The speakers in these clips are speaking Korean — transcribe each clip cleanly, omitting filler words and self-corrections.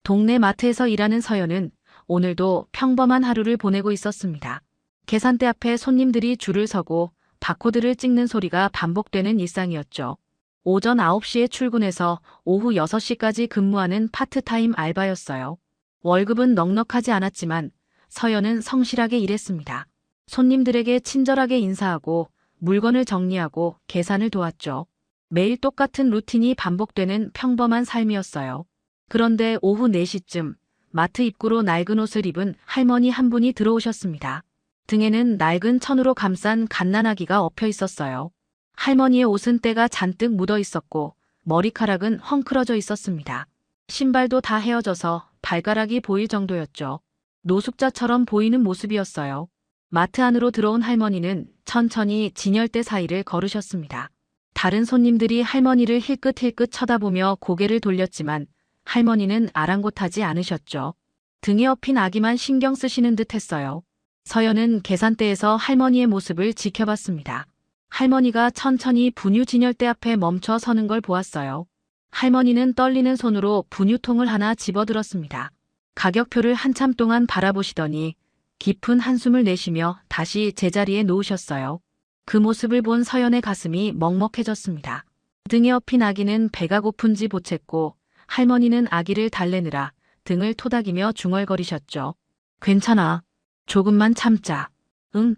동네 마트에서 일하는 서연은 오늘도 평범한 하루를 보내고 있었습니다. 계산대 앞에 손님들이 줄을 서고 바코드를 찍는 소리가 반복되는 일상이었죠. 오전 9시에 출근해서 오후 6시까지 근무하는 파트타임 알바였어요. 월급은 넉넉하지 않았지만 서연은 성실하게 일했습니다. 손님들에게 친절하게 인사하고 물건을 정리하고 계산을 도왔죠. 매일 똑같은 루틴이 반복되는 평범한 삶이었어요. 그런데 오후 4시쯤 마트 입구로 낡은 옷을 입은 할머니 한 분이 들어오셨습니다. 등에는 낡은 천으로 감싼 갓난아기가 엎여 있었어요. 할머니의 옷은 때가 잔뜩 묻어 있었고 머리카락은 헝클어져 있었습니다. 신발도 다 헤어져서 발가락이 보일 정도였죠. 노숙자처럼 보이는 모습이었어요. 마트 안으로 들어온 할머니는 천천히 진열대 사이를 걸으셨습니다. 다른 손님들이 할머니를 힐끗힐끗 쳐다보며 고개를 돌렸지만 할머니는 아랑곳하지 않으셨죠. 등에 업힌 아기만 신경 쓰시는 듯 했어요. 서연은 계산대에서 할머니의 모습을 지켜봤습니다. 할머니가 천천히 분유 진열대 앞에 멈춰 서는 걸 보았어요. 할머니는 떨리는 손으로 분유통을 하나 집어들었습니다. 가격표를 한참 동안 바라보시더니 깊은 한숨을 내쉬며 다시 제자리에 놓으셨어요. 그 모습을 본 서연의 가슴이 먹먹해졌습니다. 등에 업힌 아기는 배가 고픈지 보챘고 할머니는 아기를 달래느라 등을 토닥이며 중얼거리셨죠. 괜찮아. 조금만 참자. 응.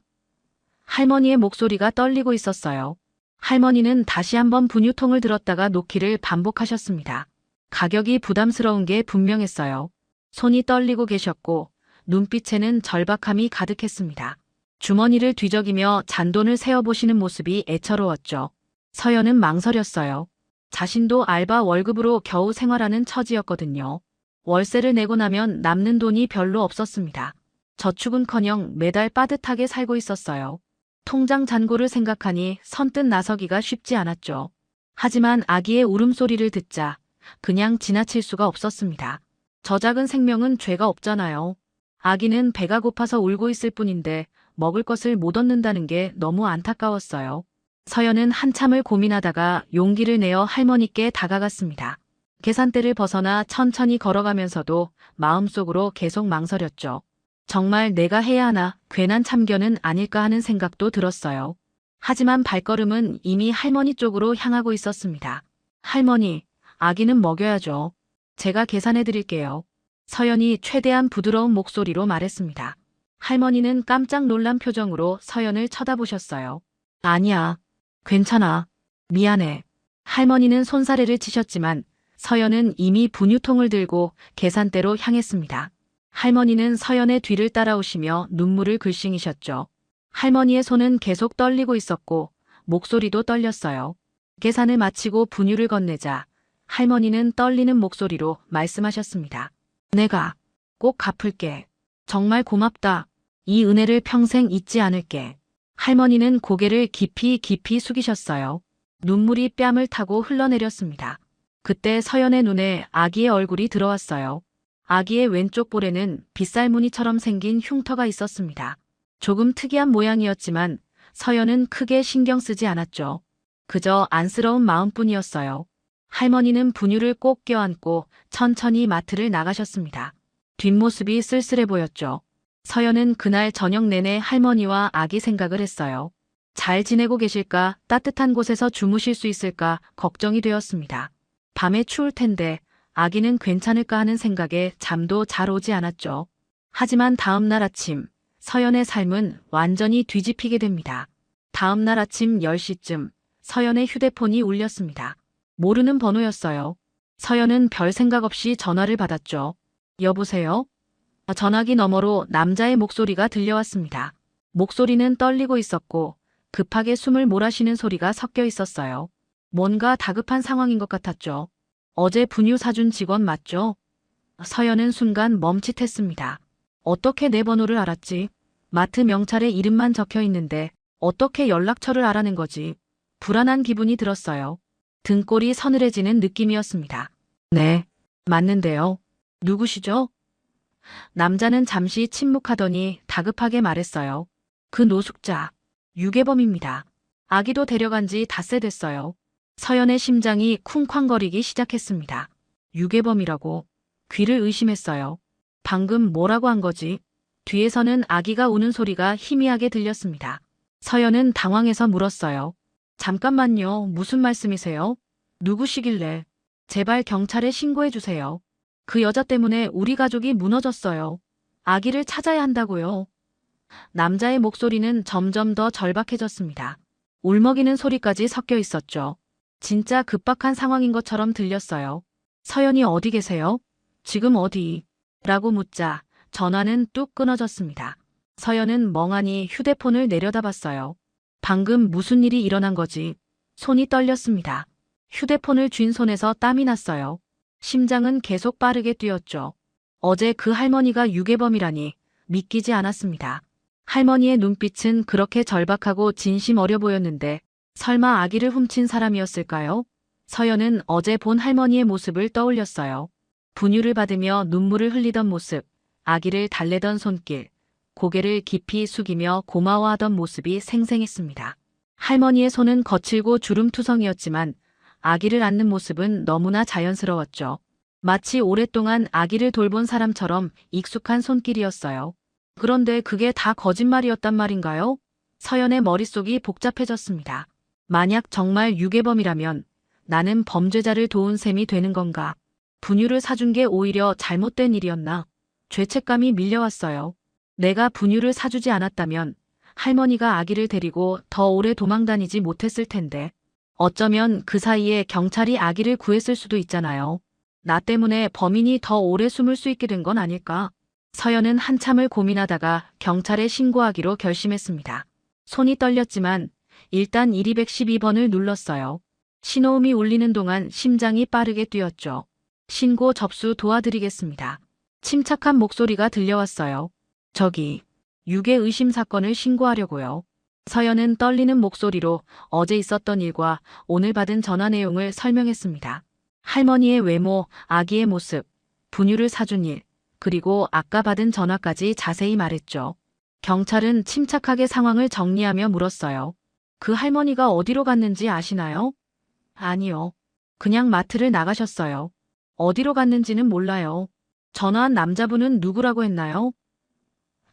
할머니의 목소리가 떨리고 있었어요. 할머니는 다시 한번 분유통을 들었다가 놓기를 반복하셨습니다. 가격이 부담스러운 게 분명했어요. 손이 떨리고 계셨고 눈빛에는 절박함이 가득했습니다. 주머니를 뒤적이며 잔돈을 세어보시는 모습이 애처로웠죠. 서연은 망설였어요. 자신도 알바 월급으로 겨우 생활하는 처지였거든요. 월세를 내고 나면 남는 돈이 별로 없었습니다. 저축은커녕 매달 빠듯하게 살고 있었어요. 통장 잔고를 생각하니 선뜻 나서기가 쉽지 않았죠. 하지만 아기의 울음소리를 듣자 그냥 지나칠 수가 없었습니다. 저 작은 생명은 죄가 없잖아요. 아기는 배가 고파서 울고 있을 뿐인데 먹을 것을 못 얻는다는 게 너무 안타까웠어요. 서연은 한참을 고민하다가 용기를 내어 할머니께 다가갔습니다. 계산대를 벗어나 천천히 걸어가면서도 마음속으로 계속 망설였죠. 정말 내가 해야 하나 괜한 참견은 아닐까 하는 생각도 들었어요. 하지만 발걸음은 이미 할머니 쪽으로 향하고 있었습니다. 할머니, 아기는 먹여야죠. 제가 계산해 드릴게요. 서연이 최대한 부드러운 목소리로 말했습니다. 할머니는 깜짝 놀란 표정으로 서연을 쳐다보셨어요. 아니야. 괜찮아. 미안해. 할머니는 손사래를 치셨지만 서연은 이미 분유통을 들고 계산대로 향했습니다. 할머니는 서연의 뒤를 따라오시며 눈물을 글썽이셨죠. 할머니의 손은 계속 떨리고 있었고 목소리도 떨렸어요. 계산을 마치고 분유를 건네자 할머니는 떨리는 목소리로 말씀하셨습니다. 내가 꼭 갚을게. 정말 고맙다. 이 은혜를 평생 잊지 않을게. 할머니는 고개를 깊이 숙이셨어요. 눈물이 뺨을 타고 흘러내렸습니다. 그때 서연의 눈에 아기의 얼굴이 들어왔어요. 아기의 왼쪽 볼에는 빗살무늬처럼 생긴 흉터가 있었습니다. 조금 특이한 모양이었지만 서연은 크게 신경 쓰지 않았죠. 그저 안쓰러운 마음뿐이었어요. 할머니는 분유를 꼭 껴안고 천천히 마트를 나가셨습니다. 뒷모습이 쓸쓸해 보였죠. 서연은 그날 저녁 내내 할머니와 아기 생각을 했어요. 잘 지내고 계실까, 따뜻한 곳에서 주무실 수 있을까 걱정이 되었습니다. 밤에 추울 텐데 아기는 괜찮을까 하는 생각에 잠도 잘 오지 않았죠. 하지만 다음 날 아침 서연의 삶은 완전히 뒤집히게 됩니다. 다음 날 아침 10시쯤 서연의 휴대폰이 울렸습니다. 모르는 번호였어요. 서연은 별 생각 없이 전화를 받았죠. 여보세요? 전화기 너머로 남자의 목소리가 들려왔습니다. 목소리는 떨리고 있었고 급하게 숨을 몰아쉬는 소리가 섞여 있었어요. 뭔가 다급한 상황인 것 같았죠. 어제 분유 사준 직원 맞죠? 서연은 순간 멈칫했습니다. 어떻게 내 번호를 알았지? 마트 명찰에 이름만 적혀 있는데 어떻게 연락처를 알아낸 거지? 불안한 기분이 들었어요. 등골이 서늘해지는 느낌이었습니다. 네, 맞는데요. 누구시죠? 남자는 잠시 침묵하더니 다급하게 말했어요. 그 노숙자, 유괴범입니다. 아기도 데려간 지 닷새 됐어요. 서연의 심장이 쿵쾅거리기 시작했습니다. 유괴범이라고. 귀를 의심했어요. 방금 뭐라고 한 거지? 뒤에서는 아기가 우는 소리가 희미하게 들렸습니다. 서연은 당황해서 물었어요. 잠깐만요. 무슨 말씀이세요? 누구시길래? 제발 경찰에 신고해 주세요. 그 여자 때문에 우리 가족이 무너졌어요. 아기를 찾아야 한다고요. 남자의 목소리는 점점 더 절박해졌습니다. 울먹이는 소리까지 섞여 있었죠. 진짜 급박한 상황인 것처럼 들렸어요. 서연이 어디 계세요? 지금 어디? 라고 묻자 전화는 뚝 끊어졌습니다. 서연은 멍하니 휴대폰을 내려다봤어요. 방금 무슨 일이 일어난 거지? 손이 떨렸습니다. 휴대폰을 쥔 손에서 땀이 났어요. 심장은 계속 빠르게 뛰었죠. 어제 그 할머니가 유괴범이라니 믿기지 않았습니다. 할머니의 눈빛은 그렇게 절박하고 진심 어려 보였는데 설마 아기를 훔친 사람이었을까요? 서연은 어제 본 할머니의 모습을 떠올렸어요. 분유를 받으며 눈물을 흘리던 모습, 아기를 달래던 손길, 고개를 깊이 숙이며 고마워하던 모습이 생생했습니다. 할머니의 손은 거칠고 주름투성이었지만 아기를 안는 모습은 너무나 자연스러웠죠. 마치 오랫동안 아기를 돌본 사람처럼 익숙한 손길이었어요. 그런데 그게 다 거짓말이었단 말인가요? 서연의 머릿속이 복잡해졌습니다. 만약 정말 유괴범이라면 나는 범죄자를 도운 셈이 되는 건가? 분유를 사준 게 오히려 잘못된 일이었나? 죄책감이 밀려왔어요. 내가 분유를 사주지 않았다면 할머니가 아기를 데리고 더 오래 도망다니지 못했을 텐데 어쩌면 그 사이에 경찰이 아기를 구했을 수도 있잖아요. 나 때문에 범인이 더 오래 숨을 수 있게 된 건 아닐까? 서연은 한참을 고민하다가 경찰에 신고하기로 결심했습니다. 손이 떨렸지만 일단 1212번을 눌렀어요. 신호음이 울리는 동안 심장이 빠르게 뛰었죠. 신고 접수 도와드리겠습니다. 침착한 목소리가 들려왔어요. 저기, 유괴 의심 사건을 신고하려고요. 서연은 떨리는 목소리로 어제 있었던 일과 오늘 받은 전화 내용을 설명했습니다. 할머니의 외모, 아기의 모습, 분유를 사준 일, 그리고 아까 받은 전화까지 자세히 말했죠. 경찰은 침착하게 상황을 정리하며 물었어요. 그 할머니가 어디로 갔는지 아시나요? 아니요. 그냥 마트를 나가셨어요. 어디로 갔는지는 몰라요. 전화한 남자분은 누구라고 했나요?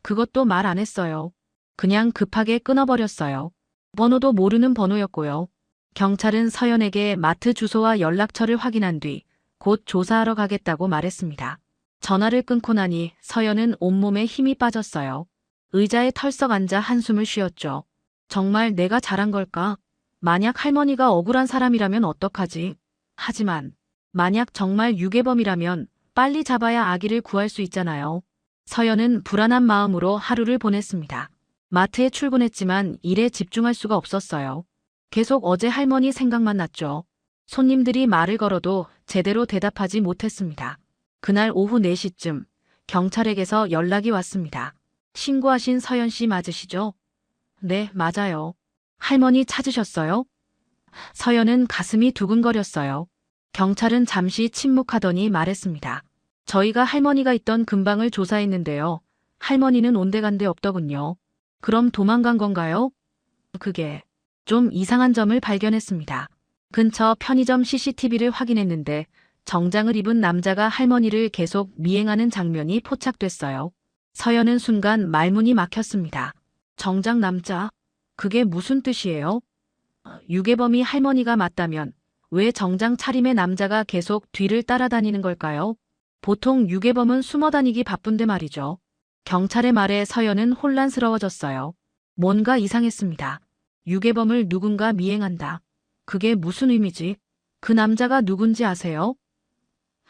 그것도 말 안 했어요. 그냥 급하게 끊어버렸어요. 번호도 모르는 번호였고요. 경찰은 서연에게 마트 주소와 연락처를 확인한 뒤 곧 조사하러 가겠다고 말했습니다. 전화를 끊고 나니 서연은 온몸에 힘이 빠졌어요. 의자에 털썩 앉아 한숨을 쉬었죠. 정말 내가 잘한 걸까? 만약 할머니가 억울한 사람이라면 어떡하지? 하지만 만약 정말 유괴범이라면 빨리 잡아야 아기를 구할 수 있잖아요. 서연은 불안한 마음으로 하루를 보냈습니다. 마트에 출근했지만 일에 집중할 수가 없었어요. 계속 어제 할머니 생각만 났죠. 손님들이 말을 걸어도 제대로 대답하지 못했습니다. 그날 오후 4시쯤 경찰에게서 연락이 왔습니다. 신고하신 서연 씨 맞으시죠? 네, 맞아요. 할머니 찾으셨어요? 서연은 가슴이 두근거렸어요. 경찰은 잠시 침묵하더니 말했습니다. 저희가 할머니가 있던 근방을 조사했는데요. 할머니는 온데간데 없더군요. 그럼 도망간 건가요? 그게 좀 이상한 점을 발견했습니다. 근처 편의점 CCTV를 확인했는데 정장을 입은 남자가 할머니를 계속 미행하는 장면이 포착됐어요. 서연은 순간 말문이 막혔습니다. 정장 남자? 그게 무슨 뜻이에요? 유괴범이 할머니가 맞다면 왜 정장 차림의 남자가 계속 뒤를 따라다니는 걸까요? 보통 유괴범은 숨어다니기 바쁜데 말이죠. 경찰의 말에 서연은 혼란스러워졌어요. 뭔가 이상했습니다. 유괴범을 누군가 미행한다. 그게 무슨 의미지? 그 남자가 누군지 아세요?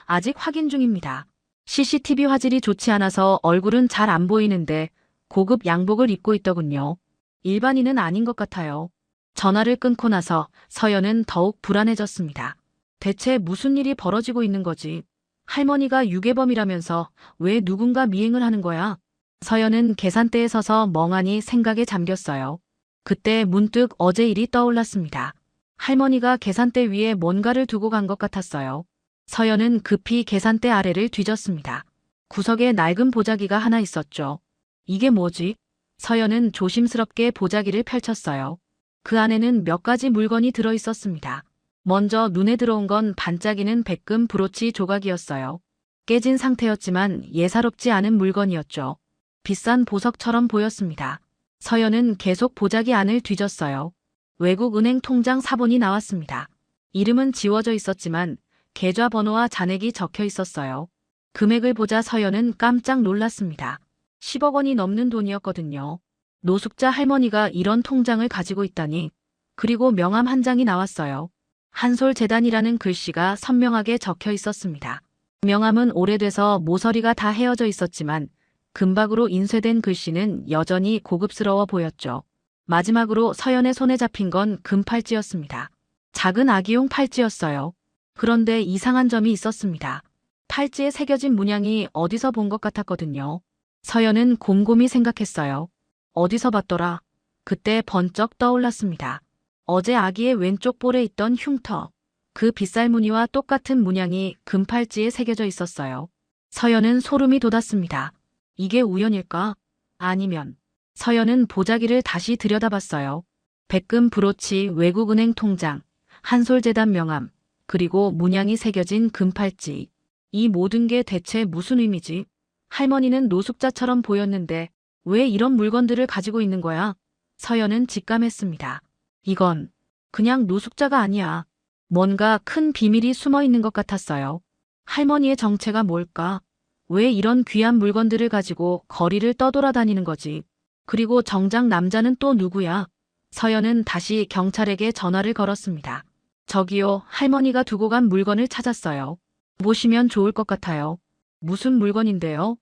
아직 확인 중입니다. CCTV 화질이 좋지 않아서 얼굴은 잘 안 보이는데 고급 양복을 입고 있더군요. 일반인은 아닌 것 같아요. 전화를 끊고 나서 서연은 더욱 불안해졌습니다. 대체 무슨 일이 벌어지고 있는 거지? 할머니가 유괴범이라면서 왜 누군가 미행을 하는 거야? 서연은 계산대에 서서 멍하니 생각에 잠겼어요. 그때 문득 어제 일이 떠올랐습니다. 할머니가 계산대 위에 뭔가를 두고 간 것 같았어요. 서연은 급히 계산대 아래를 뒤졌습니다. 구석에 낡은 보자기가 하나 있었죠. 이게 뭐지? 서연은 조심스럽게 보자기를 펼쳤어요. 그 안에는 몇 가지 물건이 들어 있었습니다. 먼저 눈에 들어온 건 반짝이는 백금 브로치 조각이었어요. 깨진 상태였지만 예사롭지 않은 물건이었죠. 비싼 보석처럼 보였습니다. 서연은 계속 보자기 안을 뒤졌어요. 외국 은행 통장 사본이 나왔습니다. 이름은 지워져 있었지만 계좌번호와 잔액이 적혀 있었어요. 금액을 보자 서연은 깜짝 놀랐습니다. 10억 원이 넘는 돈이었거든요. 노숙자 할머니가 이런 통장을 가지고 있다니. 그리고 명함 한 장이 나왔어요. 한솔재단이라는 글씨가 선명하게 적혀 있었습니다. 명함은 오래돼서 모서리가 다 헤어져 있었지만 금박으로 인쇄된 글씨는 여전히 고급스러워 보였죠. 마지막으로 서연의 손에 잡힌 건 금팔찌였습니다. 작은 아기용 팔찌였어요. 그런데 이상한 점이 있었습니다. 팔찌에 새겨진 문양이 어디서 본 것 같았거든요. 서연은 곰곰이 생각했어요. 어디서 봤더라? 그때 번쩍 떠올랐습니다. 어제 아기의 왼쪽 볼에 있던 흉터. 그 빗살무늬와 똑같은 문양이 금팔찌에 새겨져 있었어요. 서연은 소름이 돋았습니다. 이게 우연일까? 아니면. 서연은 보자기를 다시 들여다봤어요. 백금 브로치, 외국은행 통장, 한솔재단 명함, 그리고 문양이 새겨진 금팔찌. 이 모든 게 대체 무슨 의미지? 할머니는 노숙자처럼 보였는데 왜 이런 물건들을 가지고 있는 거야? 서연은 직감했습니다. 이건 그냥 노숙자가 아니야. 뭔가 큰 비밀이 숨어 있는 것 같았어요. 할머니의 정체가 뭘까? 왜 이런 귀한 물건들을 가지고 거리를 떠돌아다니는 거지? 그리고 정작 남자는 또 누구야? 서연은 다시 경찰에게 전화를 걸었습니다. 저기요, 할머니가 두고 간 물건을 찾았어요. 보시면 좋을 것 같아요. 무슨 물건인데요?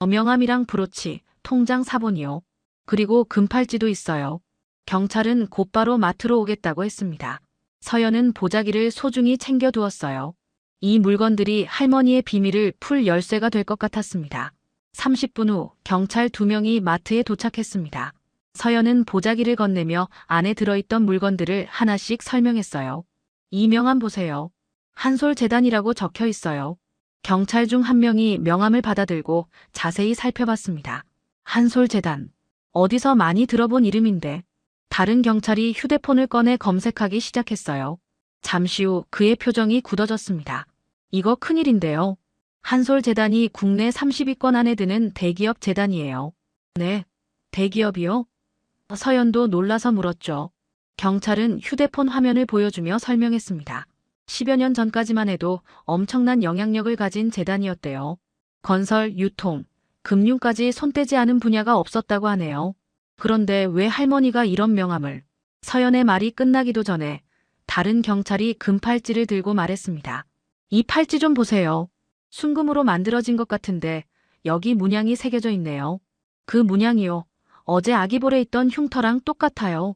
명함이랑 브로치, 통장 사본이요. 그리고 금팔찌도 있어요. 경찰은 곧바로 마트로 오겠다고 했습니다. 서연은 보자기를 소중히 챙겨두었어요. 이 물건들이 할머니의 비밀을 풀 열쇠가 될 것 같았습니다. 30분 후 경찰 2명이 마트에 도착했습니다. 서연은 보자기를 건네며 안에 들어있던 물건들을 하나씩 설명했어요. 이 명함 보세요. 한솔재단이라고 적혀 있어요. 경찰 중 한 명이 명함을 받아들고 자세히 살펴봤습니다. 한솔재단. 어디서 많이 들어본 이름인데. 다른 경찰이 휴대폰을 꺼내 검색하기 시작했어요. 잠시 후 그의 표정이 굳어졌습니다. 이거 큰일인데요. 한솔재단이 국내 30위권 안에 드는 대기업 재단이에요. 네, 대기업이요? 서연도 놀라서 물었죠. 경찰은 휴대폰 화면을 보여주며 설명했습니다. 10여 년 전까지만 해도 엄청난 영향력을 가진 재단이었대요. 건설, 유통, 금융까지 손대지 않은 분야가 없었다고 하네요. 그런데 왜 할머니가 이런 명함을? 서연의 말이 끝나기도 전에 다른 경찰이 금팔찌를 들고 말했습니다. 이 팔찌 좀 보세요. 순금으로 만들어진 것 같은데 여기 문양이 새겨져 있네요. 그 문양이요. 어제 아기 볼에 있던 흉터랑 똑같아요.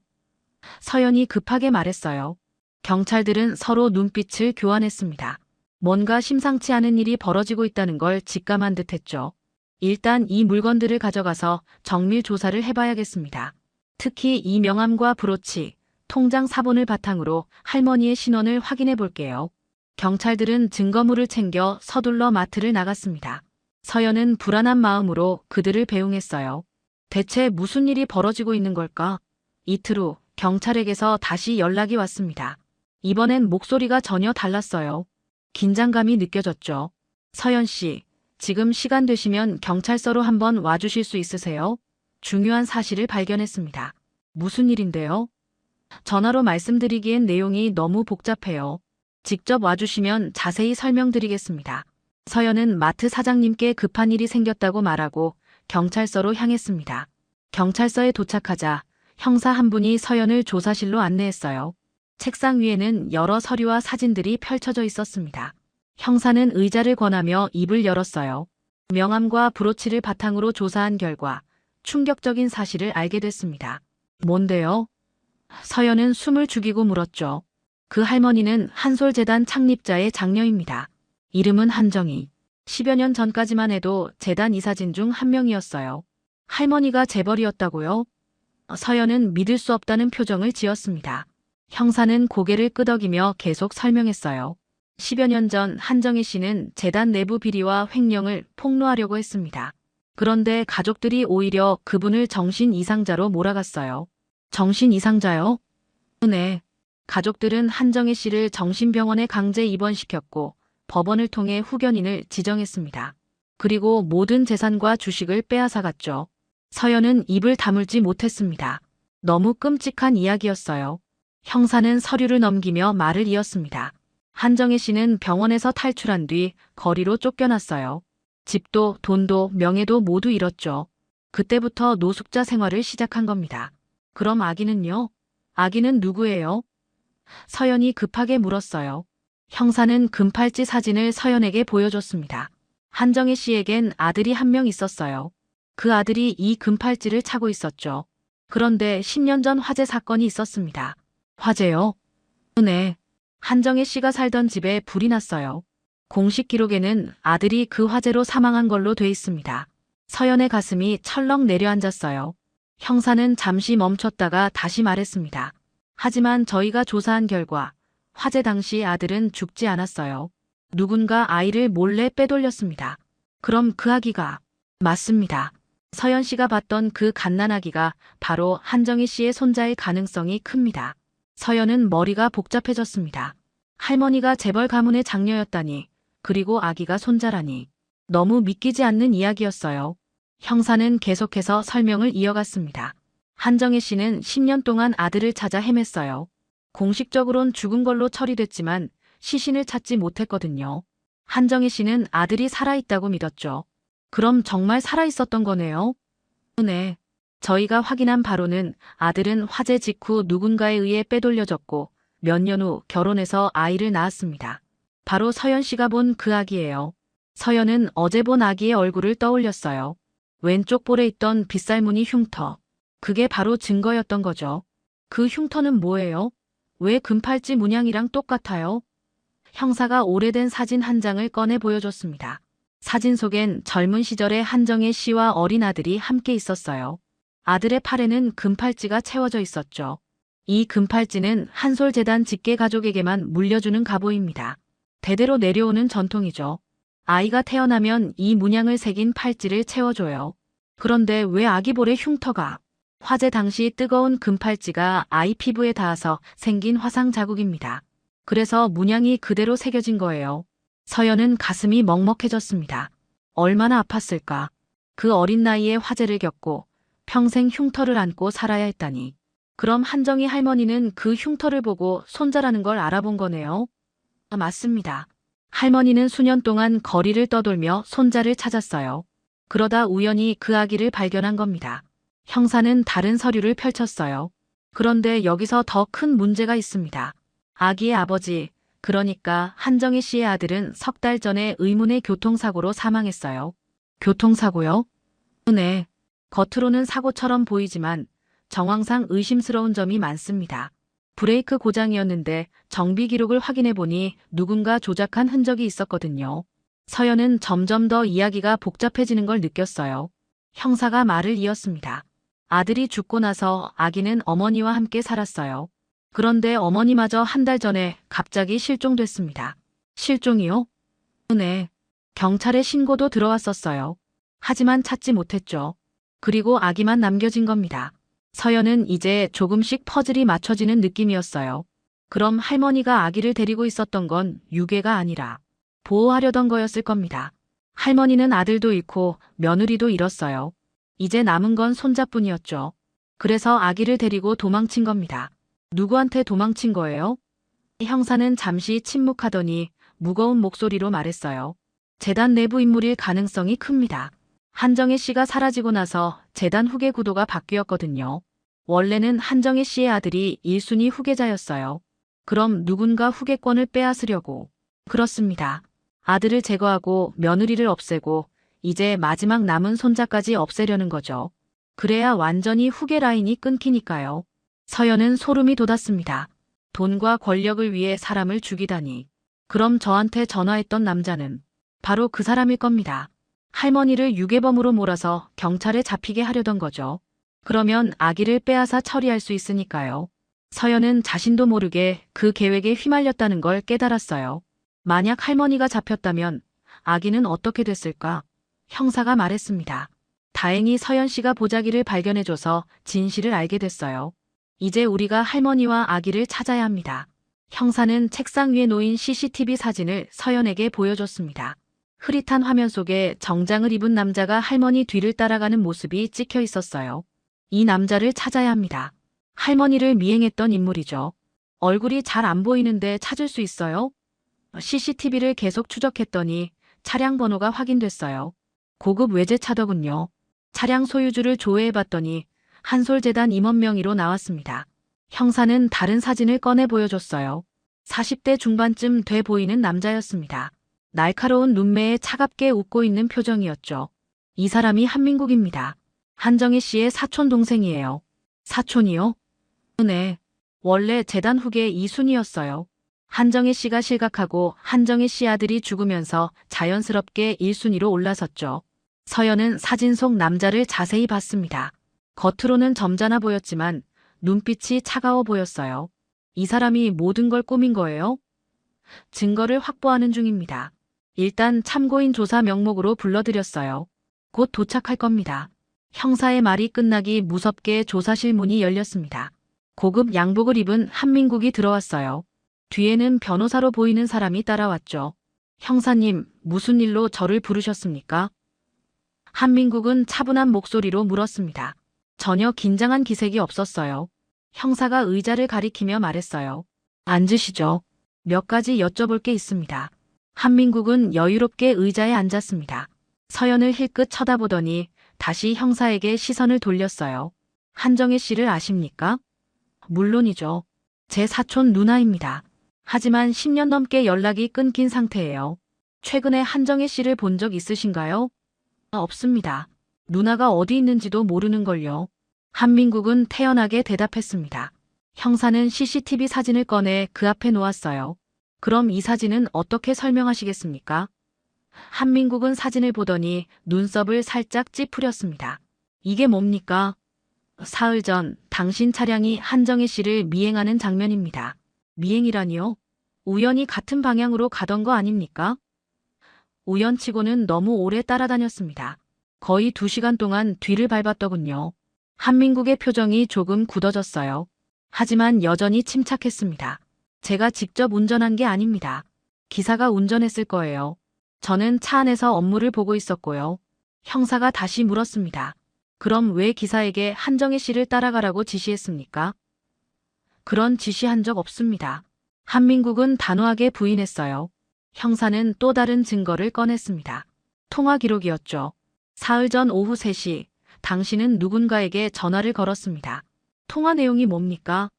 서연이 급하게 말했어요. 경찰들은 서로 눈빛을 교환했습니다. 뭔가 심상치 않은 일이 벌어지고 있다는 걸 직감한 듯했죠. 일단 이 물건들을 가져가서 정밀 조사를 해봐야겠습니다. 특히 이 명함과 브로치, 통장 사본을 바탕으로 할머니의 신원을 확인해 볼게요. 경찰들은 증거물을 챙겨 서둘러 마트를 나갔습니다. 서연은 불안한 마음으로 그들을 배웅했어요. 대체 무슨 일이 벌어지고 있는 걸까? 이틀 후 경찰에게서 다시 연락이 왔습니다. 이번엔 목소리가 전혀 달랐어요. 긴장감이 느껴졌죠. 서연 씨, 지금 시간 되시면 경찰서로 한번 와주실 수 있으세요? 중요한 사실을 발견했습니다. 무슨 일인데요? 전화로 말씀드리기엔 내용이 너무 복잡해요. 직접 와주시면 자세히 설명드리겠습니다. 서연은 마트 사장님께 급한 일이 생겼다고 말하고 경찰서로 향했습니다. 경찰서에 도착하자 형사 한 분이 서연을 조사실로 안내했어요. 책상 위에는 여러 서류와 사진들이 펼쳐져 있었습니다. 형사는 의자를 권하며 입을 열었어요. 명함과 브로치를 바탕으로 조사한 결과 충격적인 사실을 알게 됐습니다. 뭔데요? 서연은 숨을 죽이고 물었죠. 그 할머니는 한솔재단 창립자의 장녀입니다. 이름은 한정희. 10여 년 전까지만 해도 재단 이사진 중 한 명이었어요. 할머니가 재벌이었다고요? 서연은 믿을 수 없다는 표정을 지었습니다. 형사는 고개를 끄덕이며 계속 설명했어요. 10여 년 전 한정희 씨는 재단 내부 비리와 횡령을 폭로하려고 했습니다. 그런데 가족들이 오히려 그분을 정신 이상자로 몰아갔어요. 정신 이상자요? 네. 가족들은 한정희 씨를 정신병원에 강제 입원시켰고 법원을 통해 후견인을 지정했습니다. 그리고 모든 재산과 주식을 빼앗아갔죠. 서연은 입을 다물지 못했습니다. 너무 끔찍한 이야기였어요. 형사는 서류를 넘기며 말을 이었습니다. 한정혜 씨는 병원에서 탈출한 뒤 거리로 쫓겨났어요. 집도 돈도 명예도 모두 잃었죠. 그때부터 노숙자 생활을 시작한 겁니다. 그럼 아기는요? 아기는 누구예요? 서연이 급하게 물었어요. 형사는 금팔찌 사진을 서연에게 보여줬습니다. 한정혜 씨에겐 아들이 한 명 있었어요. 그 아들이 이 금팔찌를 차고 있었죠. 그런데 10년 전 화재 사건이 있었습니다. 화재요? 네. 한정혜 씨가 살던 집에 불이 났어요. 공식 기록에는 아들이 그 화재로 사망한 걸로 돼 있습니다. 서연의 가슴이 철렁 내려앉았어요. 형사는 잠시 멈췄다가 다시 말했습니다. 하지만 저희가 조사한 결과 화재 당시 아들은 죽지 않았어요. 누군가 아이를 몰래 빼돌렸습니다. 그럼 그 아기가 맞습니다. 서연 씨가 봤던 그 갓난아기가 바로 한정희 씨의 손자일 가능성이 큽니다. 서연은 머리가 복잡해졌습니다. 할머니가 재벌 가문의 장녀였다니, 그리고 아기가 손자라니. 너무 믿기지 않는 이야기였어요. 형사는 계속해서 설명을 이어갔습니다. 한정희 씨는 10년 동안 아들을 찾아 헤맸어요. 공식적으론 죽은 걸로 처리됐지만 시신을 찾지 못했거든요. 한정희 씨는 아들이 살아있다고 믿었죠. 그럼 정말 살아있었던 거네요? 네. 저희가 확인한 바로는 아들은 화재 직후 누군가에 의해 빼돌려졌고 몇 년 후 결혼해서 아이를 낳았습니다. 바로 서연 씨가 본 그 아기예요. 서연은 어제 본 아기의 얼굴을 떠올렸어요. 왼쪽 볼에 있던 빗살무늬 흉터. 그게 바로 증거였던 거죠. 그 흉터는 뭐예요? 왜 금팔찌 문양이랑 똑같아요? 형사가 오래된 사진 한 장을 꺼내 보여줬습니다. 사진 속엔 젊은 시절의 한정혜 씨와 어린 아들이 함께 있었어요. 아들의 팔에는 금팔찌가 채워져 있었죠. 이 금팔찌는 한솔재단 직계 가족에게만 물려주는 갑오입니다. 대대로 내려오는 전통이죠. 아이가 태어나면 이 문양을 새긴 팔찌를 채워줘요. 그런데 왜 아기 볼에 흉터가? 화재 당시 뜨거운 금팔찌가 아이 피부에 닿아서 생긴 화상 자국입니다. 그래서 문양이 그대로 새겨진 거예요. 서연은 가슴이 먹먹해졌습니다. 얼마나 아팠을까. 그 어린 나이에 화재를 겪고 평생 흉터를 안고 살아야 했다니. 그럼 한정희 할머니는 그 흉터를 보고 손자라는 걸 알아본 거네요. 맞습니다. 할머니는 수년 동안 거리를 떠돌며 손자를 찾았어요. 그러다 우연히 그 아기를 발견한 겁니다. 형사는 다른 서류를 펼쳤어요. 그런데 여기서 더 큰 문제가 있습니다. 아기의 아버지, 그러니까 한정희 씨의 아들은 석 달 전에 의문의 교통사고로 사망했어요. 교통사고요? 네. 겉으로는 사고처럼 보이지만 정황상 의심스러운 점이 많습니다. 브레이크 고장이었는데 정비 기록을 확인해 보니 누군가 조작한 흔적이 있었거든요. 서연은 점점 더 이야기가 복잡해지는 걸 느꼈어요. 형사가 말을 이었습니다. 아들이 죽고 나서 아기는 어머니와 함께 살았어요. 그런데 어머니마저 한 달 전에 갑자기 실종됐습니다. 실종이요? 네. 경찰에 신고도 들어왔었어요. 하지만 찾지 못했죠. 그리고 아기만 남겨진 겁니다. 서연은 이제 조금씩 퍼즐이 맞춰지는 느낌이었어요. 그럼 할머니가 아기를 데리고 있었던 건 유괴가 아니라 보호하려던 거였을 겁니다. 할머니는 아들도 잃고 며느리도 잃었어요. 이제 남은 건 손자뿐이었죠. 그래서 아기를 데리고 도망친 겁니다. 누구한테 도망친 거예요? 형사는 잠시 침묵하더니 무거운 목소리로 말했어요. 재단 내부 인물일 가능성이 큽니다. 한정혜 씨가 사라지고 나서 재단 후계 구도가 바뀌었거든요. 원래는 한정혜 씨의 아들이 1순위 후계자였어요. 그럼 누군가 후계권을 빼앗으려고. 그렇습니다. 아들을 제거하고 며느리를 없애고 이제 마지막 남은 손자까지 없애려는 거죠. 그래야 완전히 후계 라인이 끊기니까요. 서연은 소름이 돋았습니다. 돈과 권력을 위해 사람을 죽이다니. 그럼 저한테 전화했던 남자는 바로 그 사람일 겁니다. 할머니를 유괴범으로 몰아서 경찰에 잡히게 하려던 거죠. 그러면 아기를 빼앗아 처리할 수 있으니까요. 서연은 자신도 모르게 그 계획에 휘말렸다는 걸 깨달았어요. 만약 할머니가 잡혔다면 아기는 어떻게 됐을까? 형사가 말했습니다. 다행히 서연 씨가 보자기를 발견해줘서 진실을 알게 됐어요. 이제 우리가 할머니와 아기를 찾아야 합니다. 형사는 책상 위에 놓인 CCTV 사진을 서연에게 보여줬습니다. 흐릿한 화면 속에 정장을 입은 남자가 할머니 뒤를 따라가는 모습이 찍혀 있었어요. 이 남자를 찾아야 합니다. 할머니를 미행했던 인물이죠. 얼굴이 잘 안 보이는데 찾을 수 있어요? CCTV를 계속 추적했더니 차량 번호가 확인됐어요. 고급 외제차더군요. 차량 소유주를 조회해봤더니 한솔재단 임원 명의로 나왔습니다. 형사는 다른 사진을 꺼내 보여줬어요. 40대 중반쯤 돼 보이는 남자였습니다. 날카로운 눈매에 차갑게 웃고 있는 표정이었죠. 이 사람이 한민국입니다. 한정희 씨의 사촌 동생이에요. 사촌이요? 네. 원래 재단 후계 이순이었어요. 한정희 씨가 실각하고 한정희 씨 아들이 죽으면서 자연스럽게 1순위로 올라섰죠. 서연은 사진 속 남자를 자세히 봤습니다. 겉으로는 점잖아 보였지만 눈빛이 차가워 보였어요. 이 사람이 모든 걸 꾸민 거예요? 증거를 확보하는 중입니다. 일단 참고인 조사 명목으로 불러드렸어요. 곧 도착할 겁니다. 형사의 말이 끝나기 무섭게 조사실 문이 열렸습니다. 고급 양복을 입은 한민국이 들어왔어요. 뒤에는 변호사로 보이는 사람이 따라왔죠. 형사님, 무슨 일로 저를 부르셨습니까? 한민국은 차분한 목소리로 물었습니다. 전혀 긴장한 기색이 없었어요. 형사가 의자를 가리키며 말했어요. 앉으시죠. 몇 가지 여쭤볼 게 있습니다. 한민국은 여유롭게 의자에 앉았습니다. 서연을 힐끗 쳐다보더니 다시 형사에게 시선을 돌렸어요. 한정희 씨를 아십니까? 물론이죠. 제 사촌 누나입니다. 하지만 10년 넘게 연락이 끊긴 상태예요. 최근에 한정희 씨를 본 적 있으신가요? 없습니다. 누나가 어디 있는지도 모르는걸요. 한민국은 태연하게 대답했습니다. 형사는 CCTV 사진을 꺼내 그 앞에 놓았어요. 그럼 이 사진은 어떻게 설명하시겠습니까? 한민국은 사진을 보더니 눈썹을 살짝 찌푸렸습니다. 이게 뭡니까? 사흘 전 당신 차량이 한정희 씨를 미행하는 장면입니다. 미행이라니요? 우연히 같은 방향으로 가던 거 아닙니까? 우연치고는 너무 오래 따라다녔습니다. 거의 2시간 동안 뒤를 밟았더군요. 한민국의 표정이 조금 굳어졌어요. 하지만 여전히 침착했습니다. 제가 직접 운전한 게 아닙니다. 기사가 운전했을 거예요. 저는 차 안에서 업무를 보고 있었고요. 형사가 다시 물었습니다. 그럼 왜 기사에게 한정희 씨를 따라가라고 지시했습니까? 그런 지시한 적 없습니다. 한민국은 단호하게 부인했어요. 형사는 또 다른 증거를 꺼냈습니다. 통화 기록이었죠. 사흘 전 오후 3시, 당신은 누군가에게 전화를 걸었습니다. 통화 내용이 뭡니까?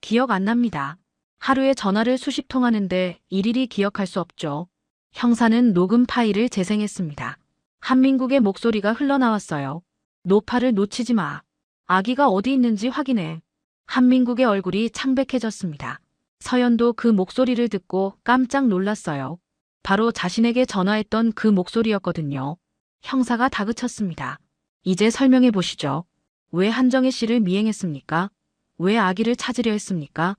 기억 안 납니다. 하루에 전화를 수십 통 하는데 일일이 기억할 수 없죠. 형사는 녹음 파일을 재생했습니다. 한민국의 목소리가 흘러나왔어요. 노파를 놓치지 마. 아기가 어디 있는지 확인해. 한민국의 얼굴이 창백해졌습니다. 서연도 그 목소리를 듣고 깜짝 놀랐어요. 바로 자신에게 전화했던 그 목소리였거든요. 형사가 다그쳤습니다. 이제 설명해 보시죠. 왜 한정희 씨를 미행했습니까? 왜 아기를 찾으려 했습니까?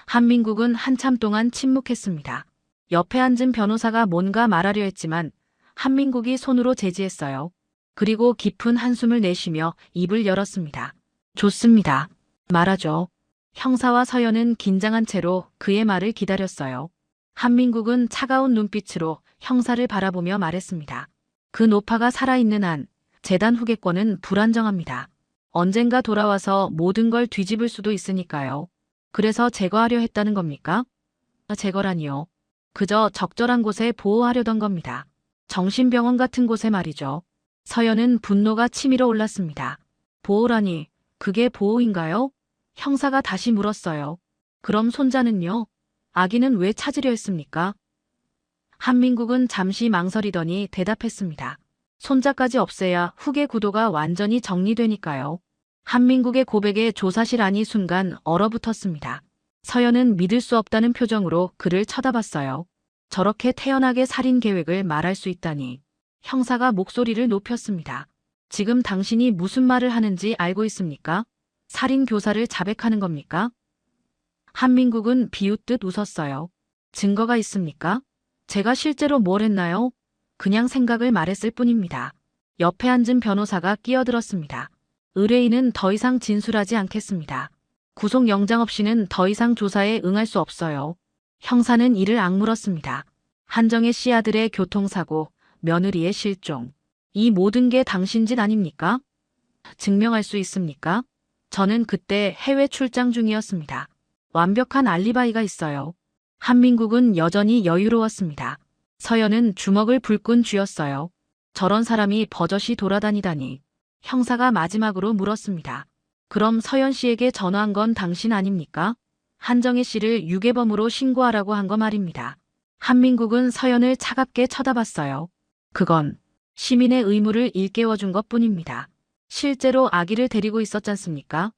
한민국은 한참 동안 침묵했습니다. 옆에 앉은 변호사가 뭔가 말하려 했지만 한민국이 손으로 제지했어요. 그리고 깊은 한숨을 내쉬며 입을 열었습니다. 좋습니다. 말하죠. 형사와 서연은 긴장한 채로 그의 말을 기다렸어요. 한민국은 차가운 눈빛으로 형사를 바라보며 말했습니다. 그 노파가 살아있는 한 재단 후계권은 불안정합니다. 언젠가 돌아와서 모든 걸 뒤집을 수도 있으니까요. 그래서 제거하려 했다는 겁니까? 제거라니요. 그저 적절한 곳에 보호하려던 겁니다. 정신병원 같은 곳에 말이죠. 서연은 분노가 치밀어 올랐습니다. 보호라니, 그게 보호인가요? 형사가 다시 물었어요. 그럼 손자는요? 아기는 왜 찾으려 했습니까? 한민국은 잠시 망설이더니 대답했습니다. 손자까지 없애야 후계 구도가 완전히 정리되니까요. 한민국의 고백에 조사실 안이 순간 얼어붙었습니다. 서연은 믿을 수 없다는 표정으로 그를 쳐다봤어요. 저렇게 태연하게 살인 계획을 말할 수 있다니. 형사가 목소리를 높였습니다. 지금 당신이 무슨 말을 하는지 알고 있습니까? 살인 교사를 자백하는 겁니까? 한민국은 비웃듯 웃었어요. 증거가 있습니까? 제가 실제로 뭘 했나요? 그냥 생각을 말했을 뿐입니다. 옆에 앉은 변호사가 끼어들었습니다. 의뢰인은 더 이상 진술하지 않겠습니다. 구속영장 없이는 더 이상 조사에 응할 수 없어요. 형사는 이를 악물었습니다. 한정혜 씨 아들의 교통사고, 며느리의 실종. 이 모든 게 당신 짓 아닙니까? 증명할 수 있습니까? 저는 그때 해외 출장 중이었습니다. 완벽한 알리바이가 있어요. 한민국은 여전히 여유로웠습니다. 서연은 주먹을 불끈 쥐었어요. 저런 사람이 버젓이 돌아다니다니. 형사가 마지막으로 물었습니다. 그럼 서연 씨에게 전화한 건 당신 아닙니까? 한정혜 씨를 유괴범으로 신고하라고 한 거 말입니다. 한민국은 서연을 차갑게 쳐다봤어요. 그건 시민의 의무를 일깨워준 것뿐입니다. 실제로 아기를 데리고 있었잖습니까?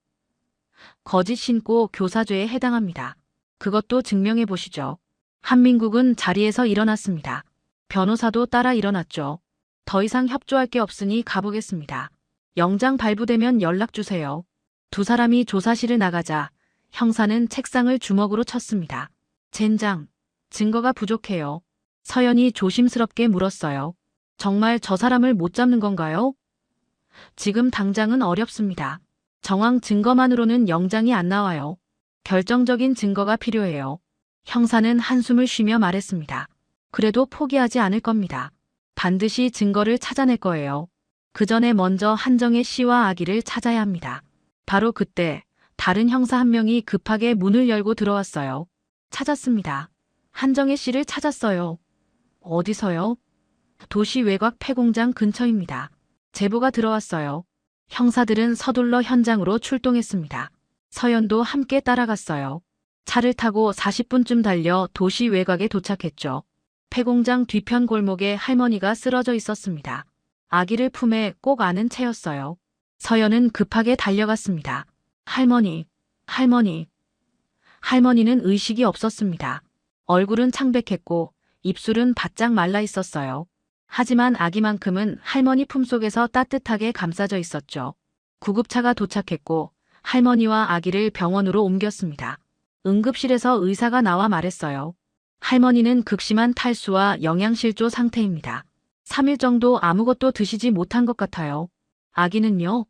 거짓 신고 교사죄에 해당합니다. 그것도 증명해 보시죠. 한민국은 자리에서 일어났습니다. 변호사도 따라 일어났죠. 더 이상 협조할 게 없으니 가보겠습니다. 영장 발부되면 연락 주세요. 두 사람이 조사실을 나가자 형사는 책상을 주먹으로 쳤습니다. 젠장, 증거가 부족해요. 서연이 조심스럽게 물었어요. 정말 저 사람을 못 잡는 건가요? 지금 당장은 어렵습니다. 정황 증거만으로는 영장이 안 나와요. 결정적인 증거가 필요해요. 형사는 한숨을 쉬며 말했습니다. 그래도 포기하지 않을 겁니다. 반드시 증거를 찾아낼 거예요. 그 전에 먼저 한정혜 씨와 아기를 찾아야 합니다. 바로 그때 다른 형사 한 명이 급하게 문을 열고 들어왔어요. 찾았습니다. 한정혜 씨를 찾았어요. 어디서요? 도시 외곽 폐공장 근처입니다. 제보가 들어왔어요. 형사들은 서둘러 현장으로 출동했습니다. 서연도 함께 따라갔어요. 차를 타고 40분쯤 달려 도시 외곽에 도착했죠. 폐공장 뒤편 골목에 할머니가 쓰러져 있었습니다. 아기를 품에 꼭 안은 채였어요. 서연은 급하게 달려갔습니다. 할머니, 할머니. 할머니는 의식이 없었습니다. 얼굴은 창백했고 입술은 바짝 말라 있었어요. 하지만 아기만큼은 할머니 품속에서 따뜻하게 감싸져 있었죠. 구급차가 도착했고 할머니와 아기를 병원으로 옮겼습니다. 응급실에서 의사가 나와 말했어요. 할머니는 극심한 탈수와 영양실조 상태입니다. 3일 정도 아무것도 드시지 못한 것 같아요. 아기는요?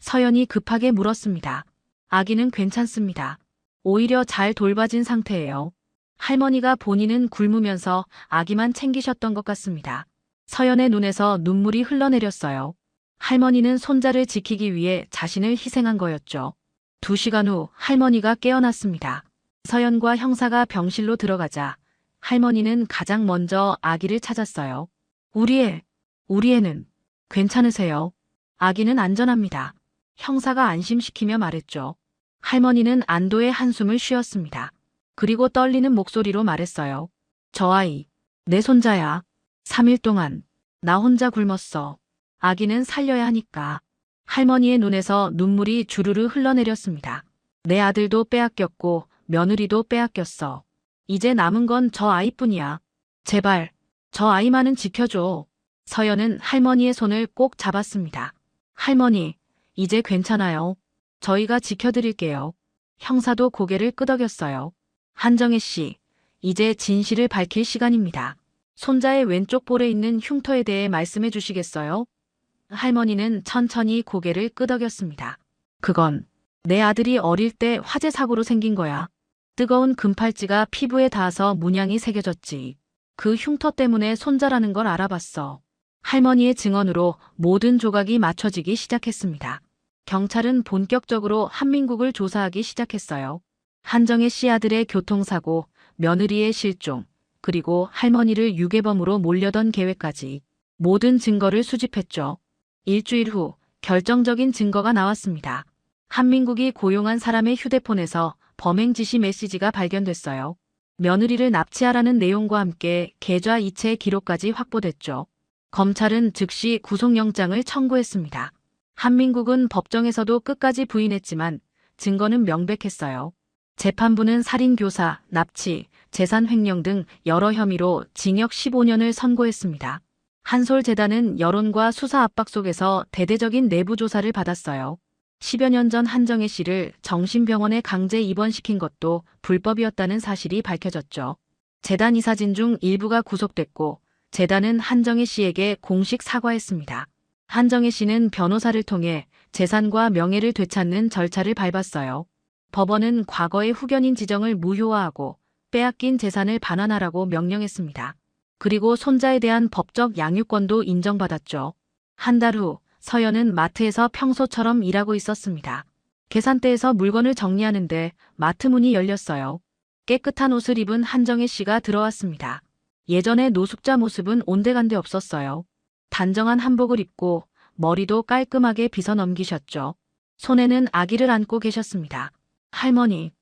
서연이 급하게 물었습니다. 아기는 괜찮습니다. 오히려 잘 돌봐진 상태예요. 할머니가 본인은 굶으면서 아기만 챙기셨던 것 같습니다. 서연의 눈에서 눈물이 흘러내렸어요. 할머니는 손자를 지키기 위해 자신을 희생한 거였죠. 2시간 후 할머니가 깨어났습니다. 서연과 형사가 병실로 들어가자 할머니는 가장 먼저 아기를 찾았어요. 우리 애는 괜찮으세요? 아기는 안전합니다. 형사가 안심시키며 말했죠. 할머니는 안도의 한숨을 쉬었습니다. 그리고 떨리는 목소리로 말했어요. 저 아이, 내 손자야. 3일 동안 나 혼자 굶었어. 아기는 살려야 하니까. 할머니의 눈에서 눈물이 주르르 흘러내렸습니다. 내 아들도 빼앗겼고 며느리도 빼앗겼어. 이제 남은 건 저 아이뿐이야. 제발 저 아이만은 지켜줘. 서연은 할머니의 손을 꼭 잡았습니다. 할머니, 이제 괜찮아요. 저희가 지켜드릴게요. 형사도 고개를 끄덕였어요. 한정혜 씨, 이제 진실을 밝힐 시간입니다. 손자의 왼쪽 볼에 있는 흉터에 대해 말씀해 주시겠어요? 할머니는 천천히 고개를 끄덕였습니다. 그건 내 아들이 어릴 때 화재 사고로 생긴 거야. 뜨거운 금팔찌가 피부에 닿아서 문양이 새겨졌지. 그 흉터 때문에 손자라는 걸 알아봤어. 할머니의 증언으로 모든 조각이 맞춰지기 시작했습니다. 경찰은 본격적으로 한민국을 조사하기 시작했어요. 한정혜 씨 아들의 교통사고, 며느리의 실종, 그리고 할머니를 유괴범으로 몰려던 계획까지 모든 증거를 수집했죠. 일주일 후 결정적인 증거가 나왔습니다. 한민국이 고용한 사람의 휴대폰에서 범행 지시 메시지가 발견됐어요. 며느리를 납치하라는 내용과 함께 계좌 이체 기록까지 확보됐죠. 검찰은 즉시 구속영장을 청구했습니다. 한민국은 법정에서도 끝까지 부인했지만 증거는 명백했어요. 재판부는 살인교사, 납치, 재산 횡령 등 여러 혐의로 징역 15년을 선고했습니다. 한솔재단은 여론과 수사 압박 속에서 대대적인 내부 조사를 받았어요. 10여 년 전 한정혜 씨를 정신병원에 강제 입원시킨 것도 불법이었다는 사실이 밝혀졌죠. 재단 이사진 중 일부가 구속됐고 재단은 한정혜 씨에게 공식 사과했습니다. 한정혜 씨는 변호사를 통해 재산과 명예를 되찾는 절차를 밟았어요. 법원은 과거의 후견인 지정을 무효화하고 빼앗긴 재산을 반환하라고 명령했습니다. 그리고 손자에 대한 법적 양육권도 인정받았죠. 한 달 후 서연은 마트에서 평소처럼 일하고 있었습니다. 계산대에서 물건을 정리하는데 마트 문이 열렸어요. 깨끗한 옷을 입은 한정혜 씨가 들어왔습니다. 예전의 노숙자 모습은 온데간데 없었어요. 단정한 한복을 입고 머리도 깔끔하게 빗어 넘기셨죠. 손에는 아기를 안고 계셨습니다. 할머니.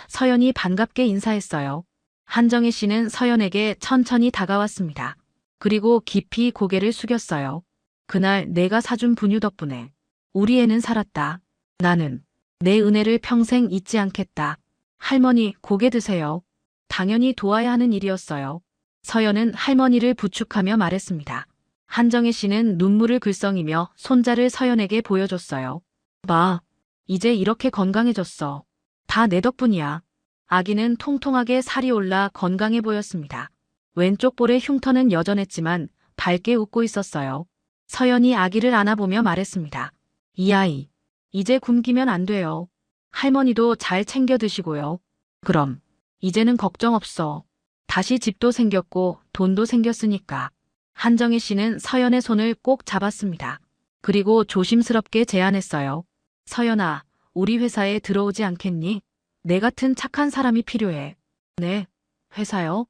서연이 반갑게 인사했어요. 한정혜 씨는 서연에게 천천히 다가왔습니다. 그리고 깊이 고개를 숙였어요. 그날 내가 사준 분유 덕분에 우리 애는 살았다. 나는 내 은혜를 평생 잊지 않겠다. 할머니, 고개 드세요. 당연히 도와야 하는 일이었어요. 서연은 할머니를 부축하며 말했습니다. 한정혜 씨는 눈물을 글썽이며 손자를 서연에게 보여줬어요. 봐, 이제 이렇게 건강해졌어. 다 내 덕분이야. 아기는 통통하게 살이 올라 건강해 보였습니다. 왼쪽 볼의 흉터는 여전했지만 밝게 웃고 있었어요. 서연이 아기를 안아보며 말했습니다. 이 아이, 이제 굶기면 안 돼요. 할머니도 잘 챙겨 드시고요. 그럼, 이제는 걱정 없어. 다시 집도 생겼고 돈도 생겼으니까. 한정혜 씨는 서연의 손을 꼭 잡았습니다. 그리고 조심스럽게 제안했어요. 서연아, 우리 회사에 들어오지 않겠니? 내 같은 착한 사람이 필요해. 네, 회사요?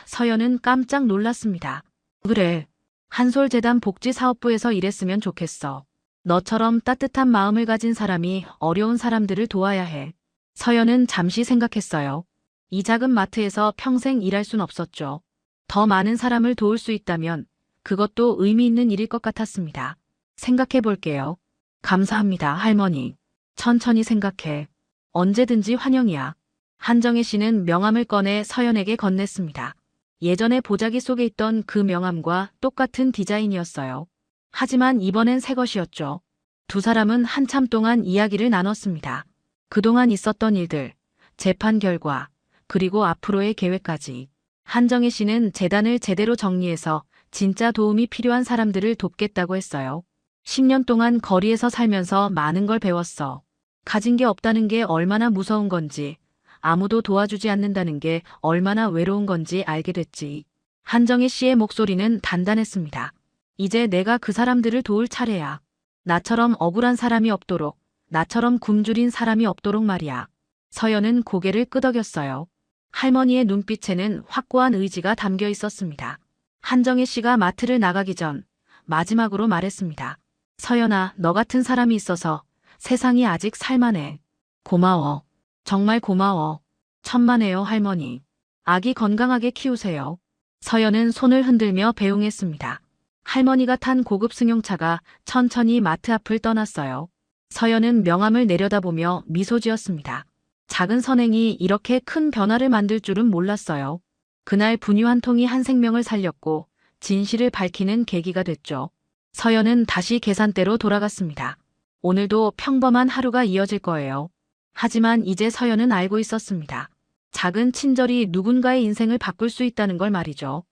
서연은 깜짝 놀랐습니다. 그래, 한솔재단 복지사업부에서 일했으면 좋겠어. 너처럼 따뜻한 마음을 가진 사람이 어려운 사람들을 도와야 해. 서연은 잠시 생각했어요. 이 작은 마트에서 평생 일할 순 없었죠. 더 많은 사람을 도울 수 있다면 그것도 의미 있는 일일 것 같았습니다. 생각해 볼게요. 감사합니다, 할머니. 천천히 생각해. 언제든지 환영이야. 한정혜 씨는 명함을 꺼내 서연에게 건넸습니다. 예전에 보자기 속에 있던 그 명함과 똑같은 디자인이었어요. 하지만 이번엔 새 것이었죠. 두 사람은 한참 동안 이야기를 나눴습니다. 그동안 있었던 일들, 재판 결과, 그리고 앞으로의 계획까지. 한정혜 씨는 재단을 제대로 정리해서 진짜 도움이 필요한 사람들을 돕겠다고 했어요. 10년 동안 거리에서 살면서 많은 걸 배웠어. 가진 게 없다는 게 얼마나 무서운 건지, 아무도 도와주지 않는다는 게 얼마나 외로운 건지 알게 됐지. 한정혜 씨의 목소리는 단단했습니다. 이제 내가 그 사람들을 도울 차례야. 나처럼 억울한 사람이 없도록, 나처럼 굶주린 사람이 없도록 말이야. 서연은 고개를 끄덕였어요. 할머니의 눈빛에는 확고한 의지가 담겨 있었습니다. 한정혜 씨가 마트를 나가기 전 마지막으로 말했습니다. 서연아, 너 같은 사람이 있어서 세상이 아직 살만해. 고마워. 정말 고마워. 천만에요, 할머니. 아기 건강하게 키우세요. 서연은 손을 흔들며 배웅했습니다. 할머니가 탄 고급 승용차가 천천히 마트 앞을 떠났어요. 서연은 명함을 내려다보며 미소 지었습니다. 작은 선행이 이렇게 큰 변화를 만들 줄은 몰랐어요. 그날 분유 한 통이 한 생명을 살렸고 진실을 밝히는 계기가 됐죠. 서연은 다시 계산대로 돌아갔습니다. 오늘도 평범한 하루가 이어질 거예요. 하지만 이제 서연은 알고 있었습니다. 작은 친절이 누군가의 인생을 바꿀 수 있다는 걸 말이죠.